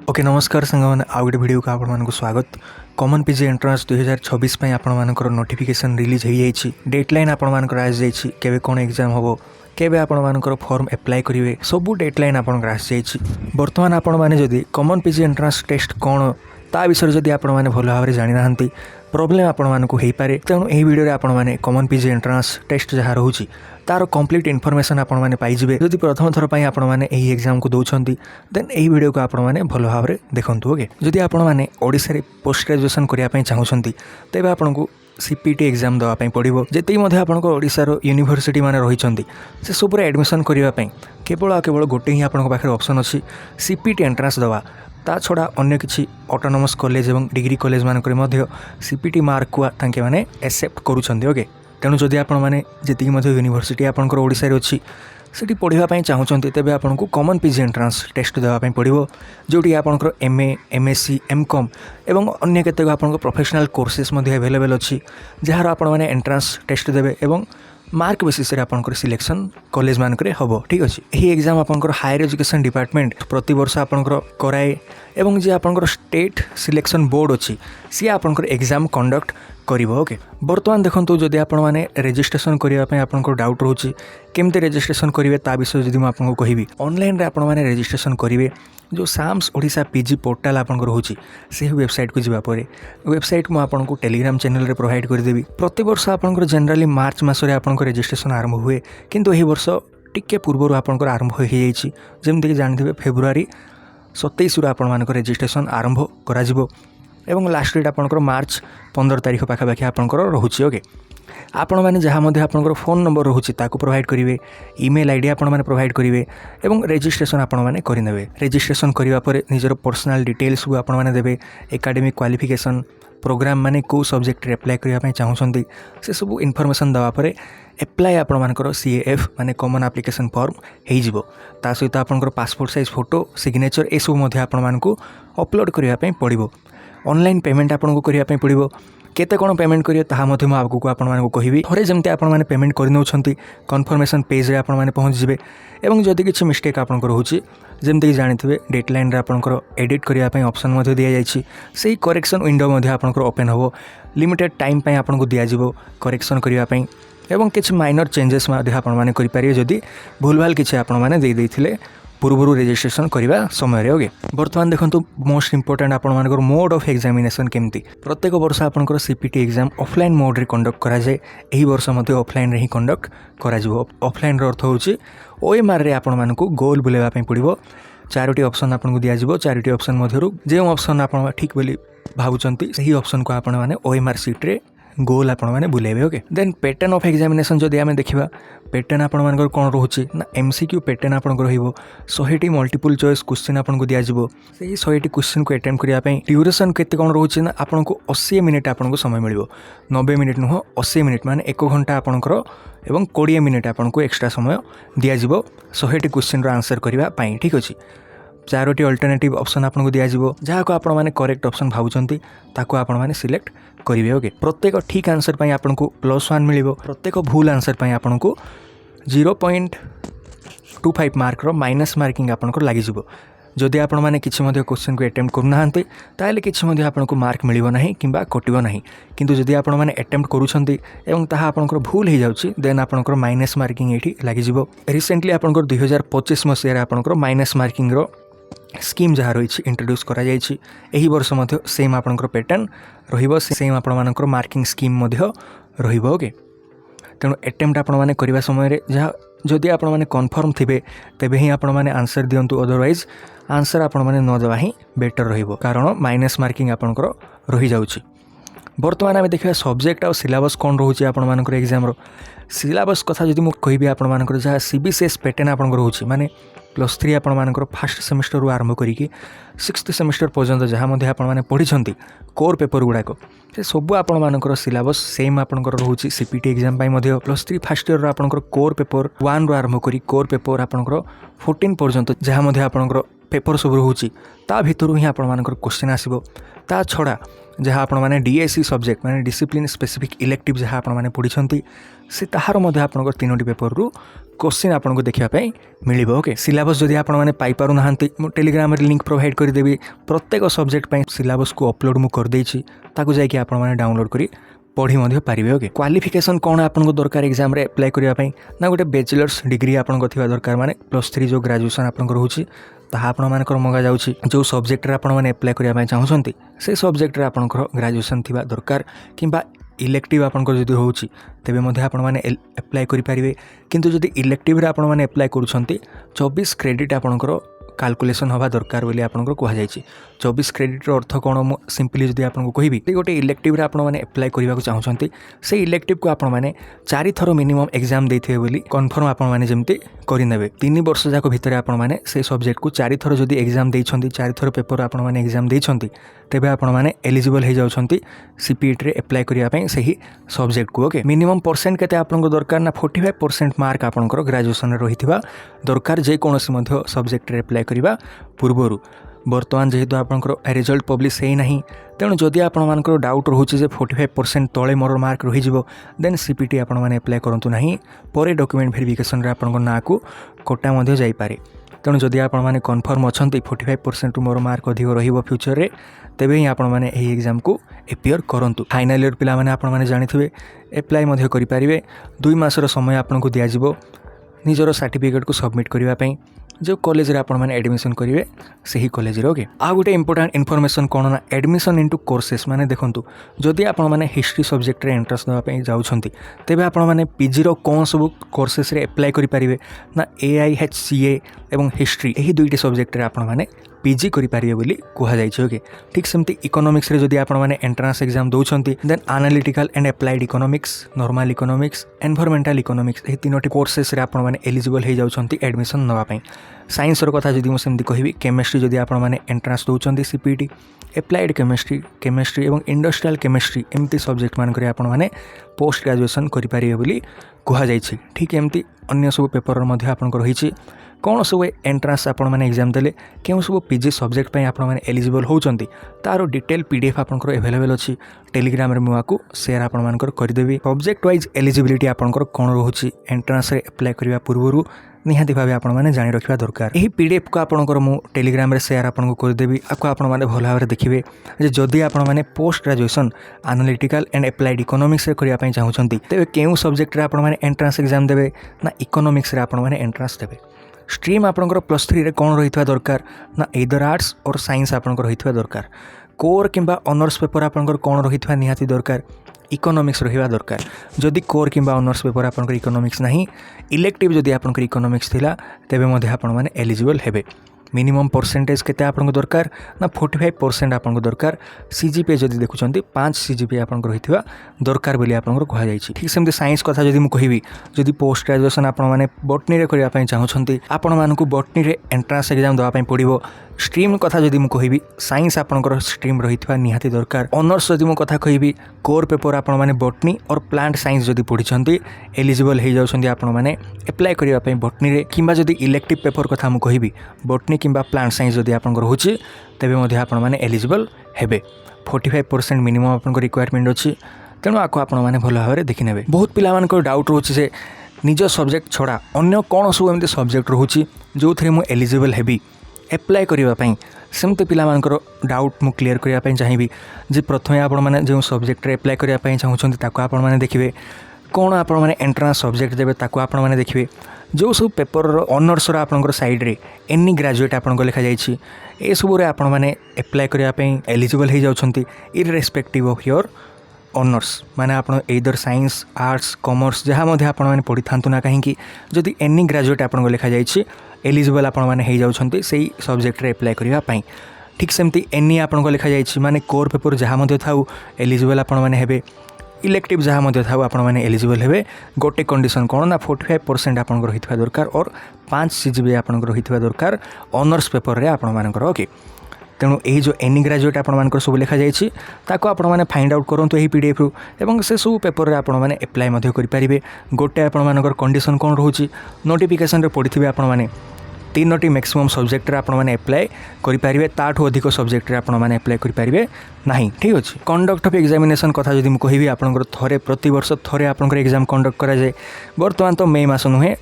Okay नमस्कार सांगने आउ गोटे वीडियो को आपको स्वागत। कॉमन पीजी एंट्रांस 2026 आपंकर नोटिफिकेशन रिलीज हो जाइए। डेडलाइन आपंकर आस जाइए केवे कौन एग्जाम हम केवे आपंकर फॉर्म एप्लाई करेंगे सबू डेडलाइन आपंकर आस जाइए। बर्तमान आपड़ी कॉमन पीजी एंट्रांस टेस्ट कौन ता विषय जदि आपने भल भाव में जानी ना प्रोब्लेम आपको हो पारे। तेणु यही वीडियो आपने कॉमन पीजी एंट्रांस टेस्ट जहाँ रोचे तार कंप्लीट इनफॉरमेशन आपने पाइबे। जदि प्रथम थर पर आपने एग्जाम को दौरान देन यही वीडियो को आपने भल भाव में देखूँ। ओके जदि आपने ओडिशा पोस्ट ग्रेजुएशन करने चाहूँगी तेज आपको सीपीटी एग्जाम देवाई पड़ो। जी आपंकर ओडिशार यूनिवर्सिटी मान रही से सब एडमिशन करने केवल केवल गोटे ही आपंक पाखे ऑप्शन अच्छी सीपीटी एंट्रांस दवा। ता छड़ा अन्य किसी ऑटोनोमस कॉलेज और डिग्री कॉलेज मानक सीपीटी मार्क को तांके माने एक्सेप्ट करूछंदी। ओके तेणु जदि आपने जी यूनिवर्सिटी आपंकर ओडिशा रे अच्छी सेठी पढ़ाई चाहूँगी तेज आपको कॉमन पीजी एंट्रांस टेस्ट देवाई पड़ो जोटी आपंकर एमए एमएससी एमकॉम एवं अन्य केतेक आपंकर प्रोफेशनल कोर्सेस अवेलेबल अच्छी जार आपने एंट्रांस टेस्ट देवे एवं मार्क बेसिस रे आपंकर सिलेक्शन कॉलेज मानक हम। ठीक अच्छे यही एग्जाम आपंकर हायर एजुकेशन डिपार्टमेंट प्रति वर्ष आपंकर कराए एवं जी आपंकर स्टेट सिलेक्शन बोर्ड अच्छी सी आपंकर एग्जाम कंडक्ट करिवो। ओके बर्तमान देखंतु जदि आपण माने रजिस्ट्रेशन करिया पय आपनको डाउट रहउची केमते रजिस्ट्रेशन करिवे ता विषय जदि म आपनको कहिबी ऑनलाइन रे आपण माने रजिस्ट्रेशन करिवे जो साम्स ओडिशा पीजी पोर्टल आपनको रहउची से वेबसाइट को जिबा परे वेबसाइट मु आपनको टेलीग्राम चैनल रे प्रोवाइड कर देबी। प्रति वर्ष आपनको जनरली मार्च मास रे आपनको रजिस्ट्रेशन आरंभ हुए किंतु एही वर्ष टिके पूर्व आपनको आरंभ हो जाइछि। जेमति कि जानथिबे फेब्रुआरी 27 रु आपण मानको रजिस्ट्रेशन आरंभ करा जिवो एवं लास्ट डेट आपंकर मार्च 15 तारीख पाखापाखि आपंकर रोचे। ओके आपण मैंने जहाँ आपंकर फोन नंबर रोचे ताकू प्रोवाइड करेंगे ईमेल आईडी आपण मैंने प्रोवाइड करेंगे एवं रजिस्ट्रेशन आपण मैंने करेंगे। रजिस्ट्रेशन करने पर निजर पर्सनाल डिटेल्स को आपण मैंने देवे एकेडमिक क्वालिफिकेशन प्रोग्राम माने को सब्जेक्ट एप्लाई करने चाहूँगी से सब इनफॉरमेशन देवापर एप्लाई आपंकर CAF माने कॉमन एप्लिकेशन फॉर्म हो सहित आपंकर पासपोर्ट साइज फोटो सिग्नेचर ए सब आपको अपलोड करने पड़ो। ऑनलाइन पेमेंट आपको करने पड़ो केते कौन पेमेंट करिए ताहा मध्य मु आगु को आपण मानको कहिबी। थरे जेमते आपण माने पेमेंट करि नउछंती कन्फर्मेशन पेज रे आपण माने पहुंच जिवे एवं जदि किछि मिस्टेक आपनको रहउची जेमते कि जानिथिबे डेडलाइन रे आपनको एडिट करिया पय ऑप्शन मध्य दिया जायछि सेही करेक्शन विंडो मध्य आपनको ओपन होबो लिमिटेड टाइम पय आपनको दिया जिवो करेक्शन करिया पय एवं किछि माइनर चेंजेस मध्य आपण माने करि पारिए जदि भूलभाल किछि आपण माने दे दैथिले पूर्व रजिस्ट्रेशन करने समय। ओके बर्तमान देखो मोस्ट इंपोर्टेंट आपर मोड ऑफ एग्जामिनेशन केमती प्रत्येक वर्ष आपंकर सीपीटी एग्जाम ऑफलाइन मोड रे कंडक्ट करा जाए यही वर्ष मध्य ऑफलाइन रे ही कंडक्ट करा जिवो। ऑफलाइन रो अर्थ होची OMR रे आपण मानकु गोल बुलेवा पय पड़िबो 4टी ऑप्शन आपनको दिया जिवो 4टी ऑप्शन मध्यरु जे ऑप्शन आपण ठीक बोली भाबुचंती सही ऑप्शन को आपण माने OMR सीट रे गोल आपण माने बुलेबे। Okay then pattern of examination जदि आमे देखिबा पैटर्न आपण मानकर कोन रहउची ना MCQ पैटर्न आपण रहिबो 100टी मल्टीपल चॉइस क्वेश्चन आपनको दिया जिवो सेही 100टी क्वेश्चन को अटेम्प्ट करिया पय ड्यूरेशन केते कोन रहउची ना आपनको 80 मिनिट आपनको समय मिलिबो 90 मिनिट नुह 80 मिनिट माने 1 घंटा आपनकर एवं 20 मिनिट आपनको एक्स्ट्रा समय दिया जिवो 100टी क्वेश्चन रो आंसर करिवा पय। ठीक अछि 4टी अल्टरनेटिव ऑप्शन आपको दिया जिवो जहाँ को आपण माने करेक्ट ऑप्शन भाबुचंती ताको आपण माने सिलेक्ट करिवे। ओके प्रत्येक ठीक आंसर पय आपनको +1 मिलिबो प्रत्येक भूल आंसर पय आपनको 0.25 मार्क रो माइनस मार्किंग आपनको लागि जिवो। जदि आपण माने किछि मध्ये क्वेश्चन को अटेम्प्ट करू नाहंते ताले किछि मध्ये आपनको मार्क मिलिबो नाही किंबा कटिबो नाही किंतु जदि आपण माने अटेम्प्ट करूछंती एवं ताहा आपनको भूल हे जाउची देन आपनको माइनस मार्किंग एठी लागि जिवो। रिसेंटली आपनको 2025 मसिया रे आपनको माइनस मार्किंग रो स्कीम जहाँ रही इंट्रोड्यूस करा जायछि एही वर्ष मध्य सेम आपंकर पैटर्न रहिबो सेम आपण मानकर मार्किंग स्कीम मध्य रहिबो। ओके तेणु अटेम्प्ट आपण माने करबा समय रे जहाँ जदि आपण माने कन्फर्म थिबे तेबे ही आपण माने आंसर दियंतु अदरवाइज आंसर आपण माने न देवा ही बेटर रहिबो कारण माइनस मार्किंग आपंकर रही जाउछि। बर्तमान आमे देखिबा सब्जेक्ट आ सिलेबस कोन रहउछि आपण मानकर एग्जाम रो सिलेबस कथा जदि मु कहिबी आपण मानकर जहाँ CBCS पैटर्न आपंकर रहउछि माने +3 आपण मानकर फर्स्ट सेमिस्टर रु आरंभ करिकी 6th सेमिस्टर पर्यंत जहाँ मध्य आपण माने पढ़िछंती कोर पेपर गुड़ाक से सब आपण मानकर सिलेबस सेम आपंकर रहउछि सीपीटी एग्जाम पय मध्य +3 फर्स्ट ईयर रो आपंकर कोर पेपर 1 रु आरंभ करी कोर पेपर आपंकर 14 पर्यंत जहाँ मध्य आपंकर पेपर सब रहउछि ता भितरु ही आपण मानकर क्वेश्चन आसीबो। ता छड़ा जहाँ आपण माने DSE सब्जेक्ट माने डिसिप्लिन स्पेसिफिक इलेक्टिव जहाँ आपण माने पढ़िछंती से ताहार मध्य आपंकर 3टी पेपर रु क्वेश्चन आपको देखापी मिल ओके। सिलेबस जदि आपने पाइपार ना टेलीग्राम लिंक प्रोवाइड करदेवी प्रत्येक सब्जेक्ट सिलेबस को अपलोड मुझे करदेची जाकि आपने डाउनलोड कर पढ़ी पारे ओके। क्वालिफिकेशन कौन आपको दरकार एग्जाम एप्लाई करने ना गोटे बैचलर्स डिग्री आपको दरकार माने +3 जो ग्रेजुएशन आपको रोचे ताहा आपंकर मगा जाऊँगी जो सब्जेक्ट आपने एप्लाई करने चाहूँगी से सब्जेक्ट आपंकर ग्रेजुएशन थी दरकार कि इलेक्टिव आपंकर जदि होची तेबे मध्ये आपण माने एप्लाई करि परिबे। किंतु जदि इलेक्टिव रे आपण माने एप्लाई करूछंती 24 क्रेडिट आपणकर कैलकुलेशन हवा दरकार बोली आपणकर कहा जायछि। 24 क्रेडिट रो अर्थ कोन मु सिंपली जदि आपनको कहिबी गोटे इलेक्टिव रे आपण माने एप्लाई करबा को चाहूछंती से इलेक्टिव को आपण माने 4 थरो मिनिमम एग्जाम देथिबे बोली कन्फर्म आपण माने जेमति करि नेबे। 3 वर्ष जाक भितर आपण माने से सब्जेक्ट को 4 थरो जदि एग्जाम देइछंती 4 थरो पेपर आपण माने एग्जाम देइछंती तेबे आपण माने एलिजिबल हे जाउछंती सीपीईटी रे एप्लाई करिया पई सही सब्जेक्ट को ओके। मिनिमम परसेंट केते आपनको दरकार ना 45% मार्क आपनकर ग्रेजुएशन रे रहिथिबा दरकार जे कोनोसी मध्ये सब्जेक्ट रे एप्लाई करिबा पूर्वरु। बर्तमान जेहेतु आपनकर रिजल्ट पब्लिश हेई नाही तेणु जदि आपण मानकर डाउट रोचे जे 45% तले मोर मार्क रही जिवो देन सीपीटी आपण माने एप्लाई करंतु नाही परे डॉक्यूमेंट वेरिफिकेशन रे आपनकर ना को कोटा मध्ये जाई पारे। तेणु जदि आपण माने कन्फर्म अछंती 45% मोर मार्क अधिक रहिबो फ्यूचर रे तेबे ही आपण माने एही एग्जाम को एपियर करंतु। फाइनल ईयर पिला माने आपण माने जानिथिबे एप्लाई मध्ये करि पारिबे। 2 मासर समय आपनको दिया जिवो निजर सर्टिफिकेट को सबमिट करिवा पई जो कॉलेज रे आपण माने एडमिशन करिवे सही कॉलेज रे ओके। आ गोटे इंपोर्टेंट इन्फॉर्मेशन कोन ना एडमिशन इनटू कोर्सेस माने देखंतु जदि आपण माने हिस्ट्री सब्जेक्ट रे एंट्रेंस देबा पई जाउछंती तेबे आपण माने पीजी रो कोन सब कोर्सेस रे अप्लाई करि पारिबे ना AIHCA एवं हिस्ट्री एही दुईटी सब्जेक्ट रे आपण माने पीजी करि पारिबे बोली कहा जाय छै ओके। ठीक सेमती इकोनॉमिक्स रे जदि आपण माने एंट्रेंस एग्जाम दउछंती then analytical and applied economics normal economics environmental economics एही तीनोटी कोर्सेस रे आपण माने एलिजिबल हे जाउछंती एडमिशन नवा पई। साइंस रो कथा जदि मु सेमती कहिबी केमिस्ट्री जदि आपण माने एंट्रेंस दउछंती सीपीटी एप्लाइड केमिस्ट्री एवं इंडस्ट्रियल केमिस्ट्री एमती सब्जेक्ट मान करे आपण माने पोस्ट ग्रेजुएशन करि पारिबे बोली कहा जाय छै। ठीक एमती अन्य सब पेपर मध्ये आपनको रहिछि कौन सब एंट्रांस आपण माने एग्जाम देले केउ सब पीजी सब्जेक्ट पे आपण माने एलिजिबल होउचंती तारो डिटेल पीडीएफ आपनकर अवेलेबल अछि टेलीग्राम रे मुआको शेयर आपण मानकर कर देबी। सब्जेक्ट वाइज एलिजिबिलिटी आपनकर कोन रहउछि एंट्रांस रे अप्लाई करबा पूर्वरु निहाती भाबे आपण माने जानि रखिबा दरकार। एही पीडीएफ को आपनकर मु टेलीग्राम रे शेयर आपनको कर देबी। आको आपण माने भल भाबरे देखिबे जे जदि आपण माने post graduation analytical and applied economics रे करिया पई चाहउचंती तेबे केउ सब्जेक्ट रे आपण माने एंट्रांस एग्जाम देबे ना इकोनॉमिक्स रे आपण माने एंट्रांस देबे। स्ट्रीम आपनकर +3 रे कोन रहितवा दरकार ना इधर आर्ट्स और साइंस आपनकर रहितवा दरकार। कोर किंबा ऑनर्स पेपर आपनकर कोन रहितवा निहाती दरकार इकोनॉमिक्स रहिबा दरकार। जदि कोर किंबा ऑनर्स पेपर आपनकर इकोनॉमिक्स नाही इलेक्टिव जदि आपनकर इकोनॉमिक्स थिला तेबे मध्ये आपण माने एलिजिबल हेबे। मिनिमम परसेंटेज केते आपनको दरकार ना 45% आपनको दरकार। सीजीपीए जदि देखुचंती 5 सीजीपीए आपनको रहितवा दरकार बोली आपनको कहा जायछि। ठीक सेमते साइंस कथा जदि मु कहिबी जदि पोस्ट ग्रेजुएशन आपण माने बॉटनी रे करिया पई चाहउछंती आपण मानकु बॉटनी रे एंट्रेंस एग्जाम दवा पई पडिबो। स्ट्रीम कथा जदि मु कहिबी साइंस आपनकर स्ट्रीम रहितवा निहाती दरकार। ऑनर्स जदि मु कथा कहिबी कोर पेपर आपण माने बॉटनी और प्लांट साइंस जदि पढिछंती एलिजिबल हे जाउछंती आपण माने अप्लाई करिया पई बॉटनी रे किंबा जदि इलेक्टिव पेपर कथा मु कहिबी बॉटनी किंबा प्लांट साइंस जदि आपनकर होछि तेबे मध्ये आपण माने एलिजिबल हेबे। 45% मिनिमम आपनकर रिक्वायरमेंट अछि तेणु आको आपण माने भल भाबरे देखि नेबे। बहुत पिला मानकर डाउट रोछि जे निज सब्जेक्ट छडा अन्य कोन सब एमते सब्जेक्ट रोछि जो थरे मु एलिजिबल हेबी एप्लाई करिवा पई सेमते पिला मानकर डाउट मु क्लियर करिया पई चाहिबी जे प्रथमे आपण माने जो सब्जेक्ट रे अप्लाई करिया पई चाहुछंती ताको आपण माने देखिबे कोन आपण माने एंट्रेंस सब्जेक्ट देबे ताको आपण माने देखिबे जो सब पेपर रो ऑनर्स रो आपनकर साइड रे एनी ग्रेजुएट आपनको लिखा जायछि ए सब रे आपण माने अप्लाई करिया पई एलिजिबल हे जाउछंती इररेस्पेक्टिव ऑफ योर ऑनर्स माने आपण एदर साइंस आर्ट्स कॉमर्स जहाँ मध्य आपण माने पढ़ी थांतु ना कहीं जदि एनी ग्रेजुएट आपनको लिखा जायछि एलिजिबल आपण माने हे जाउछंती सेही सब्जेक्ट रे अप्लाई करिया पई। ठीक सेमती एनी आपनको लिखा जायछि माने कोर पेपर जहाँ मध्य थाउ एलिजिबल आपण माने हेबे इलेक्टिव जहाँ मध्य थाउ आपण माने एलिजिबल हेबे। गोटे कंडीशन कोन ना 45% आपनको रहितवा दरकार और 5 सीजीपीए आपनको रहितवा दरकार ऑनर्स पेपर रे आपण मानकर ओके। तेणु यही जो एनी ग्रेजुएट आपण मानकर सब लिखा जायछि ताको आपण माने फाइंड आउट करंतु एही पीडीएफ रु एवं से सब पेपर रे आपण माने अप्लाई मध्ये करि परिबे। गोटे आपण मानकर कंडीशन कोन रहउछि नोटिफिकेशन रे पढिथिबे आपण माने 3टी मैक्सिमम सब्जेक्ट रे आपण माने अप्लाई करि परिबे ताठो अधिक सब्जेक्ट रे आपण माने अप्लाई करि परिबे नाही। ठीक अछि। कंडक्ट ऑफ एग्जामिनेशन कथा जदि मु कहिबी आपनकर थरे प्रति वर्ष थरे आपनकर एग्जाम कंडक्ट करा जाय। वर्तमान तो मई मास नुहे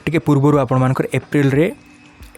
टिके पूर्व आपर एप्रिल रे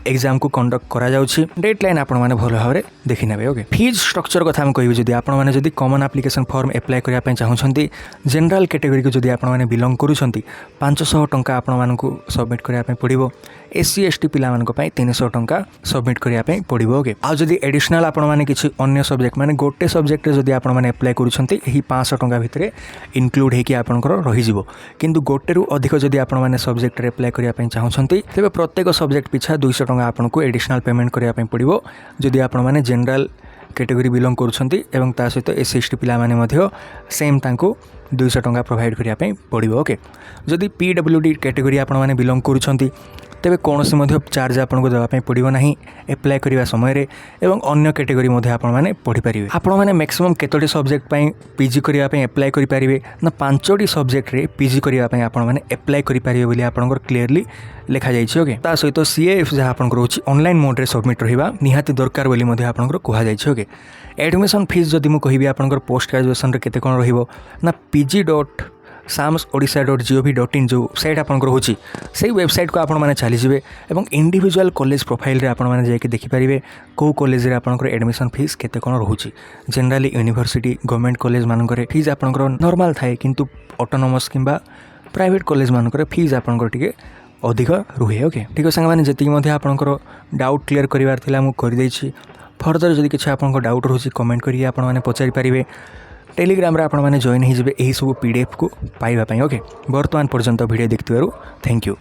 एग्जाम को कंडक्ट करा जाउछि डेडलाइन आपण माने भलो भाबरे देखि नेबे ओके फीस स्ट्रक्चर कथा हम कहिबे जदि आपण माने जदि कॉमन एप्लिकेशन फॉर्म अप्लाई करिया पय चाहुछंती जनरल कैटेगरी को जदि आपण माने बिलोंग करूछंती 500 टंका आपण मानकु सबमिट करिया पय पड़िबो एससी एसटी पिला मानक पय 300 टंका सबमिट करिया पय पड़िबो ओके आ जदि एडिशनल आपण माने किछि अन्य सब्जेक्ट माने गोटे सब्जेक्ट जदि आपण माने अप्लाई करूछंती एही 500 टंका भितरे इनक्लूड हेकि आपनकर रहि जिवो किंतु गोटे रु अधिक जदि आपण माने सब्जेक्ट रे अप्लाई करिया पय चाहुछंती तेबे प्रत्येक सब्जेक्ट पिछा 200 टंका आपनको एडिशनल पेमेंट करिया पय पड़िबो जदि आपण माने जनरल कैटेगरी बिलोंग करूछंती एवं ता सहित एससी एसटी पिला माने मध्य सेम तांको 200 टंका प्रोवाइड करिया पय पड़िबो ओके जदि पीडब्ल्यूडी कैटेगरी आपण माने बिलोंग करूछंती तेबे कोनोसी मध्य चार्ज आपनको देवा पय पड़िबो नाही अप्लाई करिवा समय रे एवं अन्य कैटेगरी मध्य आपण माने पढ़ी परिबे आपण माने मैक्सिमम केतोटी सब्जेक्ट पय पीजी करिवा पय अप्लाई करि परिबे ना 5टी सब्जेक्ट रे पीजी करिवा पय आपण माने अप्लाई करि परिबे बोली आपनकर क्लियरली लिखा जाइछि ओके ता सहित सीएएफ जहा आपनकर होछि ऑनलाइन मोड रे सबमिट रहिबा निहाती दरकार बोली मध्य आपनकर कोहा जाइछि ओके एडमिशन फीस जदि मु कहिबी आपनकर पोस्ट ग्रेजुएशन रे केते कोन रहिबो ना pg.samsodisha.gov.in जो साइट आपनकर होछि सेही वेबसाइट को आपण माने चली जिवे एवं इंडिविजुअल कॉलेज प्रोफाइल रे आपण माने जाके देखि परिबे को कॉलेज रे आपनकर एडमिशन फीस केते कोन रहुछि जनरली यूनिवर्सिटी गवर्नमेंट कॉलेज मानकर फीस आपनकर नॉर्मल थाए किंतु ऑटोनोमस किंबा प्राइवेट कॉलेज मानकर फीस आपनकर टिके अधिक रुहे ओके ठीक है संग माने जति मध्ये आपनकर डाउट क्लियर करिवार थिला मु करि दैछि फर्दर जदि किछि आपनकर डाउट रहउछि कमेंट करिए आपण माने पचारि परिबे टेलीग्राम रे आपण माने जॉइन हो जिवे एही सब पीडीएफ को पाइबा पई ओके वर्तमान पर्यंत वीडियो देखथिबारु थैंक यू।